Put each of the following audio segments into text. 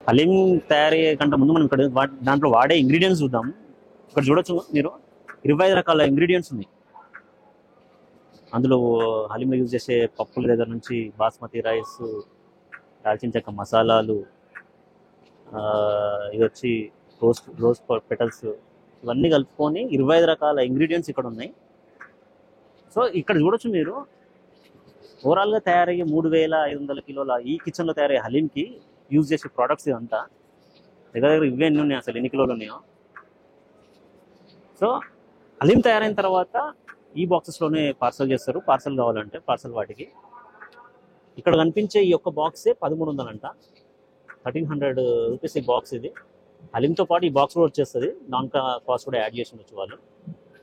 హలీం తయారీ కంటే ముందు మనం ఇక్కడ దాంట్లో వాడే ఇంగ్రీడియంట్స్ చూద్దాం. ఇక్కడ చూడొచ్చు మీరు 25 రకాల ఇంగ్రీడియంట్స్ ఉన్నాయి. అందులో హలీంలో యూజ్ చేసే పప్పుల దగ్గర నుంచి బాస్మతి రైస్, దాల్చిన చెక్క మసాలాలు, ఇది వచ్చి రోజ్ పెటల్స్, ఇవన్నీ కలుపుకొని 25 రకాల ఇంగ్రీడియంట్స్ ఇక్కడ ఉన్నాయి. సో ఇక్కడ చూడొచ్చు మీరు ఓవరాల్గా తయారయ్యే 3500 కిలోల ఈ కిచెన్లో తయారయ్యే హలీంకి యూజ్ చేసే ప్రోడక్ట్స్ ఇదంతా దగ్గర దగ్గర ఇవే ఎన్ని ఉన్నాయి, అసలు ఎన్ని కిలోలు ఉన్నాయో. సో హలీం తయారైన తర్వాత ఈ బాక్సెస్లోనే పార్సల్ చేస్తారు. పార్సల్ కావాలంటే పార్సల్ వాటికి. ఇక్కడ కనిపించే ఈ యొక్క బాక్సే 1300 అంట, 1300 రూపీస్ ఈ బాక్స్. ఇది హలీంతో పాటు ఈ బాక్స్ కూడా వచ్చేస్తుంది, నాన్ కాస్ట్ కూడా యాడ్ చేసి ఉండొచ్చు వాళ్ళు.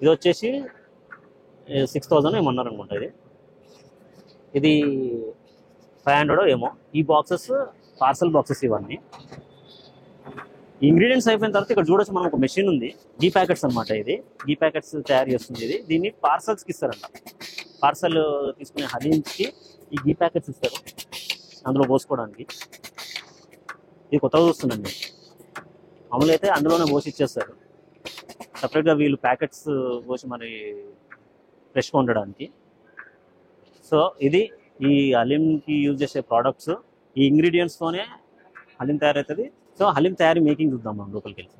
ఇది వచ్చేసి 6000 ఏమన్నారు అనుకుంటా. ఇది 500 ఏమో. ఈ బాక్సెస్ పార్సల్ బాక్సెస్ ఇవన్నీ. ఇంగ్రీడియంట్స్ అయిపోయిన తర్వాత ఇక్కడ చూడొచ్చు మనం ఒక మెషిన్ ఉంది, గీ ప్యాకెట్స్ అనమాట. ఇది గీ ప్యాకెట్స్ తయారు చేస్తుంది. ఇది దీన్ని పార్సల్స్కి ఇస్తారంట. పార్సల్ తీసుకునే హలీమ్స్కి ఈ గీ ప్యాకెట్స్ ఇస్తారు అందులో పోసుకోవడానికి. ఇది కొత్తగా చూస్తుందండి. మామూలు అయితే అందులోనే పోసి ఇచ్చేస్తారు, సపరేట్గా వీళ్ళు ప్యాకెట్స్ పోసి మరి ఫ్రెష్గా ఉండడానికి. సో ఇది ఈ హలీంకి యూజ్ చేసే ప్రోడక్ట్స్, ఈ ఇంగ్రీడియంట్స్తోనే హలీం తయారవుతుంది. సో హలీం తయారీ మేకింగ్ చూద్దాం మనం లోపలికి వెళ్ళి.